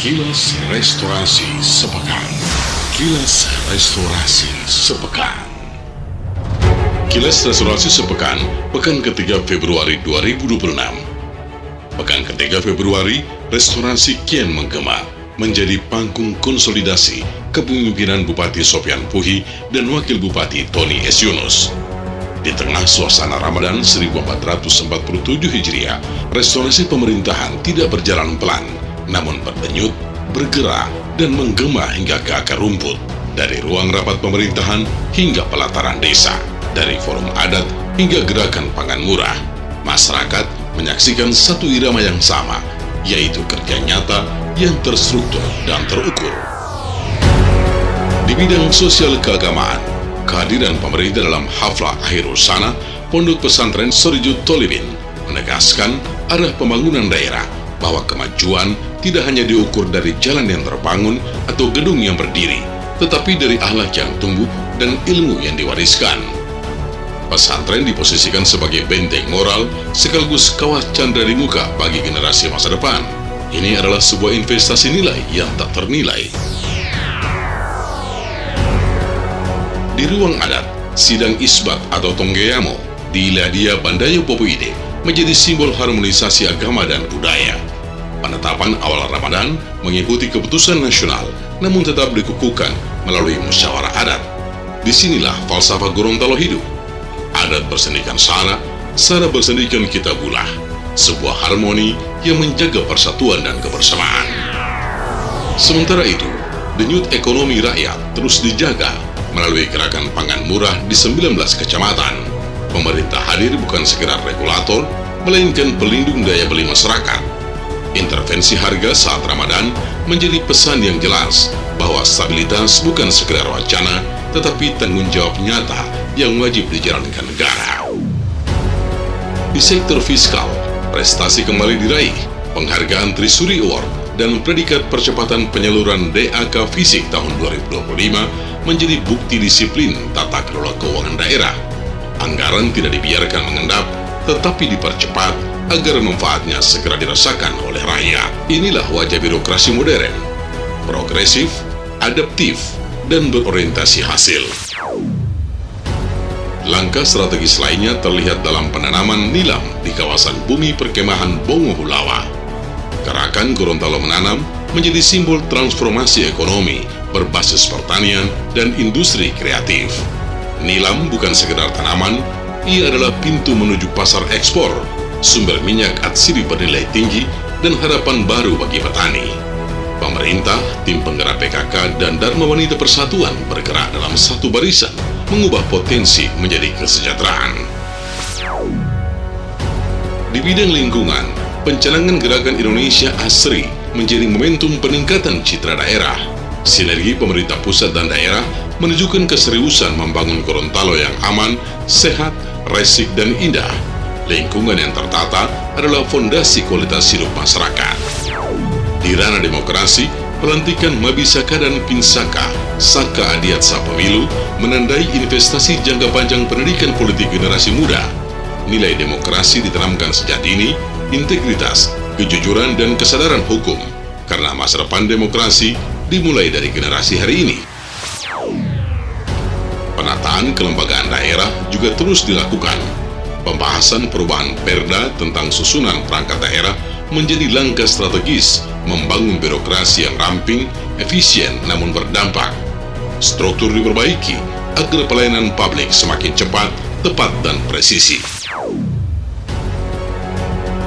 Kilas Restorasi Sepekan. Kilas Restorasi Sepekan. Kilas Restorasi Sepekan, pekan ketiga Februari 2026. Pekan ketiga Februari, restorasi kian menggema menjadi panggung konsolidasi kepemimpinan Bupati Sofyan Puhi dan Wakil Bupati Tony S. Yunus. Di tengah suasana Ramadan 1447 Hijriah, restorasi pemerintahan tidak berjalan pelan, namun berdenyut, bergerak, dan menggema hingga ke akar rumput. Dari ruang rapat pemerintahan hingga pelataran desa, dari forum adat hingga gerakan pangan murah, masyarakat menyaksikan satu irama yang sama, yaitu kerja nyata yang terstruktur dan terukur. Di bidang sosial keagamaan, kehadiran pemerintah dalam haflah akhirul sana Pondok Pesantren Sorijut Tolibin menegaskan arah pembangunan daerah, bahwa kemajuan tidak hanya diukur dari jalan yang terbangun atau gedung yang berdiri, tetapi dari akhlak yang tumbuh dan ilmu yang diwariskan. Pesantren diposisikan sebagai benteng moral sekaligus kawah candra di muka bagi generasi masa depan. Ini adalah sebuah investasi nilai yang tak ternilai. Di ruang adat, sidang isbat atau Tonggeyamo di Iladia Bandayo Popoide menjadi simbol harmonisasi agama dan budaya. Penetapan awal Ramadan mengikuti keputusan nasional, namun tetap dikukuhkan melalui musyawarah adat. Disinilah falsafah Gorontalo hidup. Adat bersendikan sara, sara bersendikan kitabulah. Sebuah harmoni yang menjaga persatuan dan kebersamaan. Sementara itu, denyut ekonomi rakyat terus dijaga melalui gerakan pangan murah di 19 kecamatan. Pemerintah hadir bukan sekedar regulator, melainkan pelindung daya beli masyarakat. Intervensi harga saat Ramadan menjadi pesan yang jelas bahwa stabilitas bukan sekedar wacana, tetapi tanggung jawab nyata yang wajib dijalankan negara. Di sektor fiskal, prestasi kembali diraih, penghargaan Trisuri Award dan predikat percepatan penyaluran DAK Fisik tahun 2025 menjadi bukti disiplin tata kelola keuangan daerah. Anggaran tidak dibiarkan mengendap, tetapi dipercepat agar manfaatnya segera dirasakan oleh rakyat. Inilah wajah birokrasi modern, progresif, adaptif, dan berorientasi hasil. Langkah strategis lainnya terlihat dalam penanaman nilam di kawasan bumi perkemahan Bongohulawa. Gerakan Gorontalo Menanam menjadi simbol transformasi ekonomi berbasis pertanian dan industri kreatif. Nilam bukan sekedar tanaman, ia adalah pintu menuju pasar ekspor, sumber minyak atsiri bernilai tinggi, dan harapan baru bagi petani. Pemerintah, tim penggerak PKK, dan Dharma Wanita Persatuan bergerak dalam satu barisan, mengubah potensi menjadi kesejahteraan. Di bidang lingkungan, pencanangan gerakan Indonesia Asri menjadi momentum peningkatan citra daerah. Sinergi pemerintah pusat dan daerah menunjukkan keseriusan membangun Gorontalo yang aman, sehat, resik, dan indah. Lingkungan yang tertata adalah fondasi kualitas hidup masyarakat. Di ranah demokrasi, pelantikan Mabisaka dan Pinsaka, Saka Adiatsa Pemilu, menandai investasi jangka panjang pendidikan politik generasi muda. Nilai demokrasi ditanamkan sejak dini, integritas, kejujuran, dan kesadaran hukum, karena masa depan demokrasi dimulai dari generasi hari ini. Penataan kelembagaan daerah juga terus dilakukan. Pembahasan perubahan Perda tentang susunan perangkat daerah menjadi langkah strategis membangun birokrasi yang ramping, efisien, namun berdampak. Struktur diperbaiki agar pelayanan publik semakin cepat, tepat, dan presisi.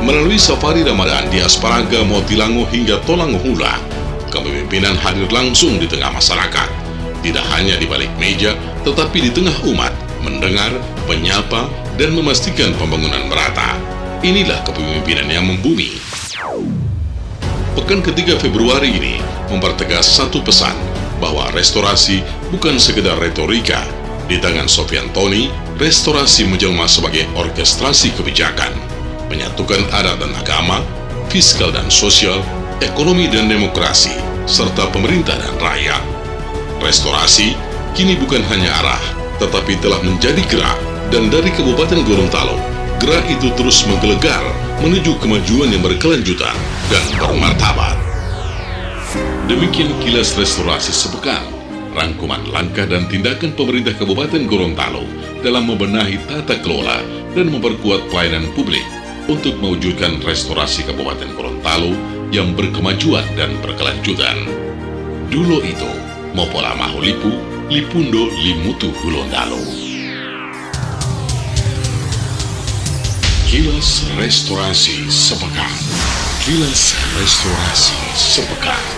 Melalui safari Ramadan di Asparaga, Motilango, hingga Tolangohula, kepemimpinan hadir langsung di tengah masyarakat. Tidak hanya di balik meja, tetapi di tengah umat, mendengar, menyapa, dan memastikan pembangunan merata. Inilah kepemimpinan yang membumi. Pekan ketiga Februari ini mempertegas satu pesan, bahwa restorasi bukan sekedar retorika. Di tangan Sofyan Tony, restorasi menjelma sebagai orkestrasi kebijakan, menyatukan adat dan agama, fiskal dan sosial, ekonomi dan demokrasi, serta pemerintah dan rakyat. Restorasi kini bukan hanya arah, tetapi telah menjadi gerak, dan dari Kabupaten Gorontalo, gerak itu terus menggelegar menuju kemajuan yang berkelanjutan dan bermartabat. Demikian kilas restorasi sepekan, rangkuman langkah dan tindakan pemerintah Kabupaten Gorontalo dalam membenahi tata kelola dan memperkuat pelayanan publik untuk mewujudkan restorasi Kabupaten Gorontalo yang berkemajuan dan berkelanjutan. Dulo itu, Mopola Maholipu, Lipundo Limutu Gulondalo. Kilas restorasi sepekan. Kilas restorasi sepekan.